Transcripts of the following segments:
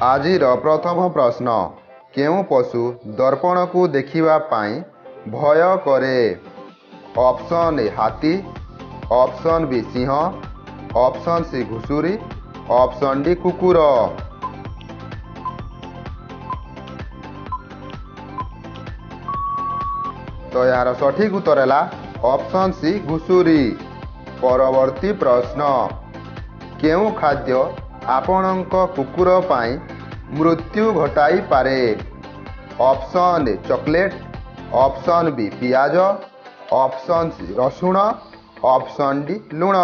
ଆଜିର ପ୍ରଥମ ପ୍ରଶ୍ନ, କେଉଁ ପଶୁ ଦର୍ପଣକୁ ଦେଖିବା ପାଇଁ ଭୟ କରେ? ଅପସନ୍ ଏ ହାତୀ, ଅପସନ୍ ବି ସିଂହ, ଅପସନ୍ ସି ଘୁଷୁରୀ, ଅପସନ୍ ଡି କୁକୁର। ତ ଏହାର ସଠିକ୍ ଉତ୍ତର ହେଲା ଅପସନ୍ ସି ଘୁଷୁରୀ। ପରବର୍ତ୍ତୀ ପ୍ରଶ୍ନ, କେଉଁ ଖାଦ୍ୟ ଆପଣଙ୍କ କୁକୁର ପାଇଁ ମୃତ୍ୟୁ ଘଟାଇପାରେ? Option A chocolate, option B ପିଆଜ, ଅପସନ୍ ସି ରସୁଣ, ଅପସନ୍ ଡି ଲୁଣ।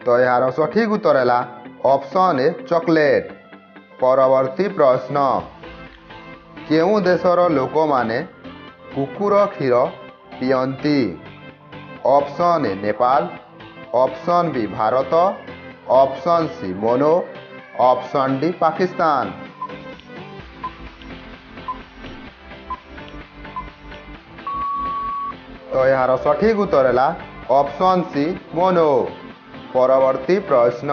ତ ଏହାର ସଠିକ୍ ଉତ୍ତର ହେଲା ଅପସନ୍ ଏ ଚକୋଲେଟ୍। ପରବର୍ତ୍ତୀ ପ୍ରଶ୍ନ, କେଉଁ ଦେଶର ଲୋକମାନେ କୁକୁର କ୍ଷୀର ପିଅନ୍ତି? Option A Nepal, option B Bharat, option C mono, option D Pakistan. ତ ଏହାର ସଠିକ୍ ଉତ୍ତର ହେଲା ଅପସନ୍ ସି ମୋନୋ। ପରବର୍ତ୍ତୀ ପ୍ରଶ୍ନ,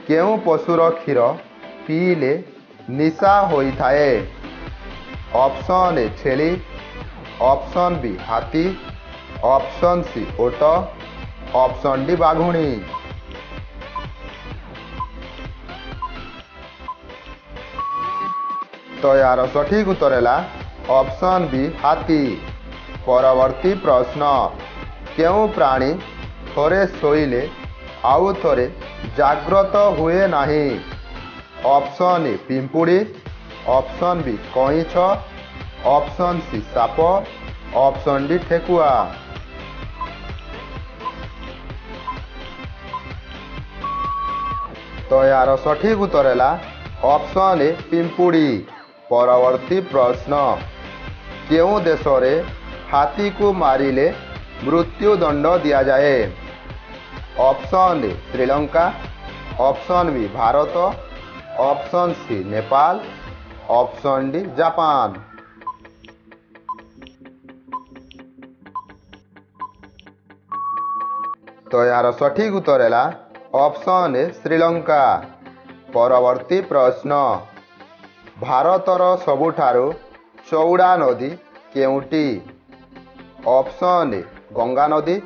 କେଉଁ ପଶୁର କ୍ଷୀର ପିଇଲେ ନିଶା ହୋଇଥାଏ? ଅପସନ୍ ଏ ଛେଳି, ଅପସନ୍ ବି ହାତୀ, ଅପସନ୍ ସି ଓଟ, ଅପସନ୍ ଡି ବାଘୁଣୀ। ତ ଏହାର ସଠିକ୍ ଉତ୍ତର ହେଲା ଅପସନ୍ ବି ହାତୀ। ପରବର୍ତ୍ତୀ ପ୍ରଶ୍ନ, କେଉଁ ପ୍ରାଣୀ ଥରେ ଶୋଇଲେ ଆଉ ଥରେ ଜାଗ୍ରତ ହୁଏ ନାହିଁ? ଅପସନ୍ ଏ ପିମ୍ପୁଡ଼ି, ଅପସନ୍ ବି କଇଁଛ, ଅପସନ୍ ସି ସାପ, ଅପସନ୍ ଡି ଠେକୁଆ। ତ ଏହାର ସଠିକ୍ ଉତ୍ତର ହେଲା ଅପସନ୍ ଏ ପିମ୍ପୁଡ଼ି। ପରବର୍ତ୍ତୀ ପ୍ରଶ୍ନ, କେଉଁ ଦେଶରେ ହାତୀକୁ ମାରିଲେ ମୃତ୍ୟୁଦଣ୍ଡ ଦିଆଯାଏ? Option A Sri Lanka, option B Bharat, option C Nepal, option D Japan. ତ ଏହାର ସଠିକ୍ ଉତ୍ତର ହେଲା ଅପସନ୍ ଏ ଶ୍ରୀଲଙ୍କା। ପରବର୍ତ୍ତୀ ପ୍ରଶ୍ନ, ଭାରତର ସବୁଠାରୁ ଚଉଡ଼ା ନଦୀ କେଉଁଟି? ଅପସନ୍ ଏ ଗଙ୍ଗା ନଦୀ,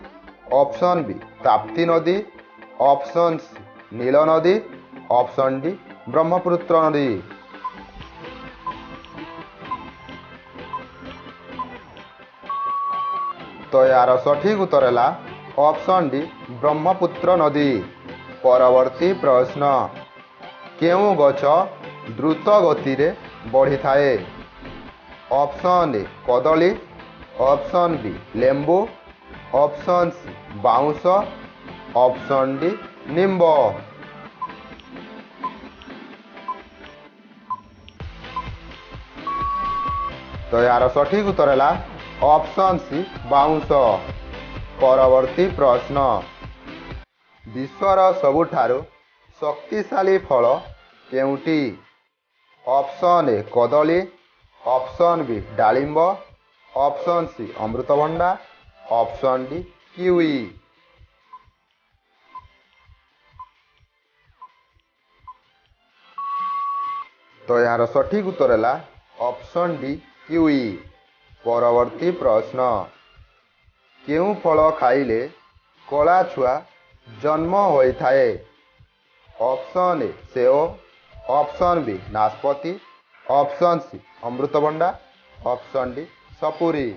ଅପସନ୍ ବି ତାପ୍ତି ନଦୀ, ଅପସନ୍ ସି ନୀଳ ନଦୀ, ଅପସନ୍ ଡି ବ୍ରହ୍ମପୁତ୍ର ନଦୀ। ତ ଏହାର ସଠିକ୍ ଉତ୍ତର ହେଲା ଅପସନ୍ ଡି ବ୍ରହ୍ମପୁତ୍ର ନଦୀ। ପରବର୍ତ୍ତୀ ପ୍ରଶ୍ନ, କେଉଁ ଗଛ ଦ୍ରୁତ ଗତିରେ ବଢ଼ିଥାଏ? ଅପସନ୍ ଏ କଦଳୀ, ଅପସନ୍ ବି ଲେମ୍ବୁ, ଅପସନ୍ ସି ବାଉଁଶ, ଅପସନ୍ ଡି ନିମ୍ବ। ତ ଏହାର ସଠିକ୍ ଉତ୍ତର ହେଲା ଅପସନ୍ ସି ବାଉଁଶ। ପରବର୍ତ୍ତୀ ପ୍ରଶ୍ନ, ବିଶ୍ୱର ସବୁଠାରୁ ଶକ୍ତିଶାଳୀ ଫଳ କେଉଁଟି? ଅପସନ୍ ଏ କଦଳୀ, ଅପସନ୍ ବି ଡାଳିମ୍ବ, ଅପସନ୍ ସି ଅମୃତଭଣ୍ଡା, ଅପସନ୍ ଡି କିୱି। ତ ଏହାର ସଠିକ୍ ଉତ୍ତର ହେଲା ଅପସନ୍ ଡି କିୱି। ପରବର୍ତ୍ତୀ ପ୍ରଶ୍ନ, କେଉଁ ଫଳ ଖାଇଲେ କଳା ଛୁଆ ଜନ୍ମ ହୋଇଥାଏ? ଅପସନ୍ ଏ ସେଓ, ଅପସନ୍ ବି ନାସପତି, ଅପସନ୍ ସି ଅମୃତଭଣ୍ଡା, ଅପସନ୍ ଡି ସପୁରୀ।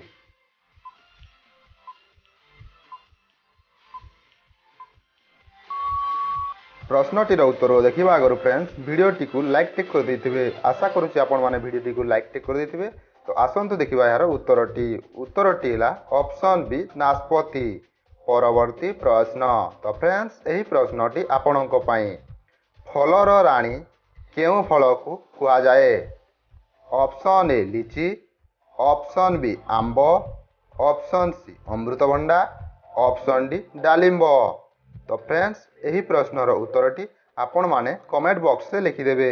ପ୍ରଶ୍ନଟିର ଉତ୍ତର ଦେଖିବା ଆଗରୁ ଫ୍ରେଣ୍ଡସ୍ ଭିଡ଼ିଓଟିକୁ ଲାଇକ୍ ଟେ କରିଦେଇଥିବେ। ଆଶା କରୁଛି ଆପଣମାନେ ଭିଡ଼ିଓଟିକୁ ଲାଇକ୍ ଟେ କରିଦେଇଥିବେ। ତ ଆସନ୍ତୁ ଦେଖିବା ଏହାର ଉତ୍ତରଟି। ଉତ୍ତରଟି ହେଲା ଅପସନ୍ ବି ନାସପତି। ପରବର୍ତ୍ତୀ ପ୍ରଶ୍ନ, ତ ଫ୍ରେଣ୍ଡସ୍ ଏହି ପ୍ରଶ୍ନଟି ଆପଣଙ୍କ ପାଇଁ। ଫଳର ରାଣୀ କେଉଁ ଫଳକୁ କୁହାଯାଏ? Option A lychee, option B ଆମ୍ବ, ଅପସନ୍ ସି ଅମୃତଭଣ୍ଡା, ଅପସନ୍ ଡି ଡାଳିମ୍ବ। ତ ଫ୍ରେଣ୍ଡସ୍ ଏହି ପ୍ରଶ୍ନର ଉତ୍ତରଟି ଆପଣମାନେ କମେଣ୍ଟ ବକ୍ସରେ ଲେଖିଦେବେ।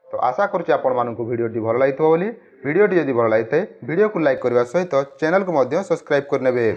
ତ ଆଶା କରୁଛି ଆପଣମାନଙ୍କୁ ଭିଡ଼ିଓଟି ଭଲ ଲାଗିଥିବ ବୋଲି। ଭିଡ଼ିଓଟି ଯଦି ଭଲ ଲାଗିଥାଏ ଭିଡ଼ିଓକୁ ଲାଇକ୍ କରିବା ସହିତ ଚ୍ୟାନେଲକୁ ମଧ୍ୟ ସବସ୍କ୍ରାଇବ୍ କରିନେବେ।